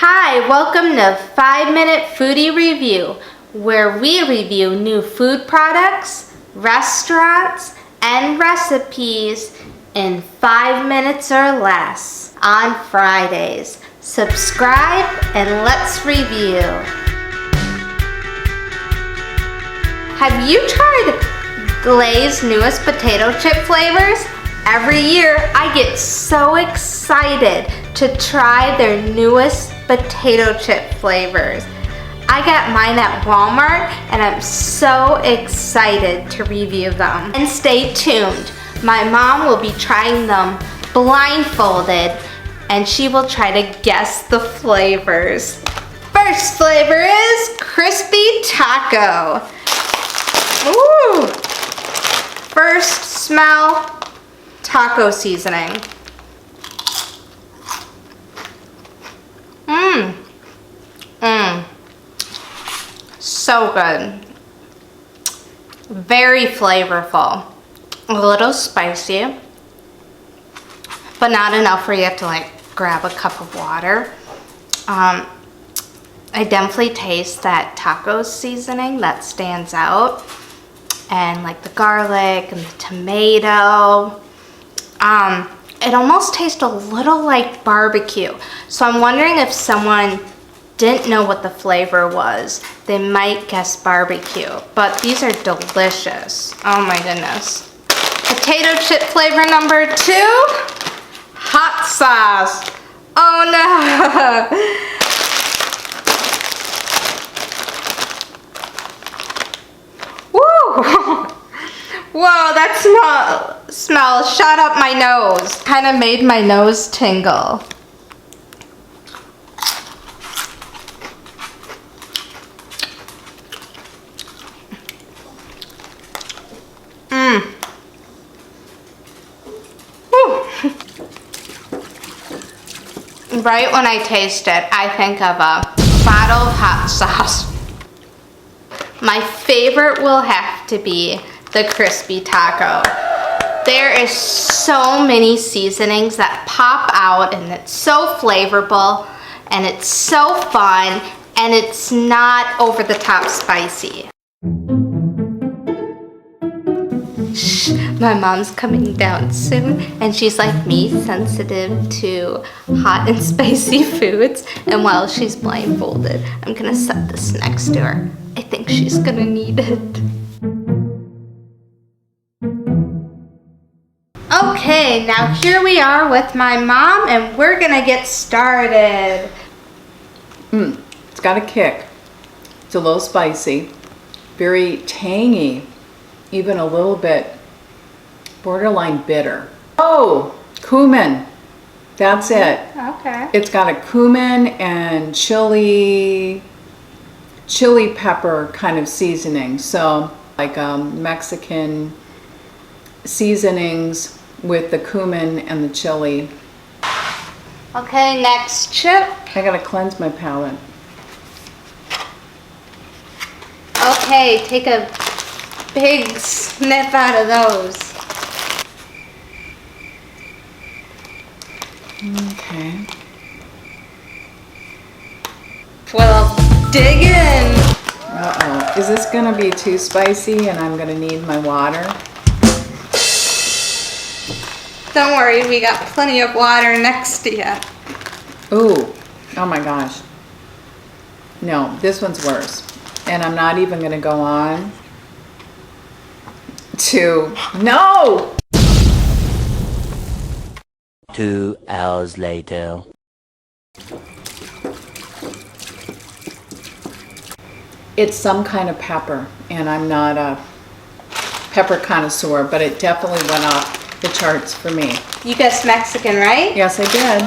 Hi, welcome to 5-Minute Foodie Review, where we review new food products, restaurants, and recipes in 5 minutes or less on Fridays. Subscribe and let's review. Have you tried Glaze's newest potato chip flavors? Every year I get so excited to try their newest potato chip flavors. I got mine at Walmart and I'm so excited to review them. And stay tuned. My mom will be trying them blindfolded and she will try to guess the flavors. First flavor is crispy taco. Ooh. First smell, taco seasoning. So good. Very flavorful. A little spicy, but not enough where you have to like grab a cup of water. I definitely taste that taco seasoning that stands out, and like the garlic and the tomato. It almost tastes a little like barbecue. So I'm wondering if someone didn't know what the flavor was, they might guess barbecue, but these are delicious. Oh my goodness. Potato chip flavor number 2, hot sauce. Oh no. Woo! Whoa, that smell shot up my nose. Kind of made my nose tingle. Right when I taste it, I think of a bottle of hot sauce. My favorite will have to be the crispy taco. There is so many seasonings that pop out and it's so flavorful and it's so fun and it's not over the top spicy. Shh, my mom's coming down soon and she's like me, sensitive to hot and spicy foods, and while she's blindfolded, I'm gonna set this next to her. I think she's gonna need it. Okay, now here we are with my mom and we're gonna get started. It's got a kick. It's a little spicy, very tangy, even a little bit borderline bitter. Oh, cumin. That's it. Okay. It's got a cumin and chili pepper kind of seasoning. So like Mexican seasonings with the cumin and the chili. Okay, next chip. I gotta cleanse my palate. Okay, take a big sniff out of those. Okay. Well, dig in. Uh-oh. Is this gonna be too spicy and I'm gonna need my water? Don't worry, we got plenty of water next to you. Ooh, oh my gosh. No, this one's worse. And I'm not even gonna go on to, no! 2 hours later. It's some kind of pepper, and I'm not a pepper connoisseur, but it definitely went off the charts for me. You guessed Mexican, right? Yes, I did.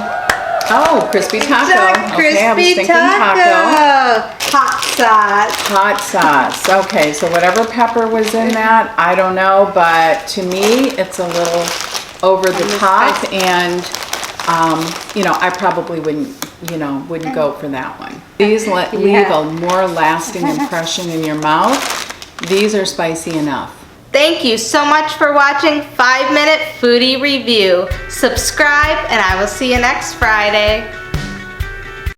Oh, crispy taco. Crispy I was thinking taco. Hot sauce. Hot sauce. Okay, so whatever pepper was in that, I don't know, but to me, it's a little over the top, and I probably wouldn't go for that one. These leave a more lasting impression in your mouth. These are spicy enough. Thank you so much for watching 5-Minute Foodie Review. Subscribe and I will see you next Friday.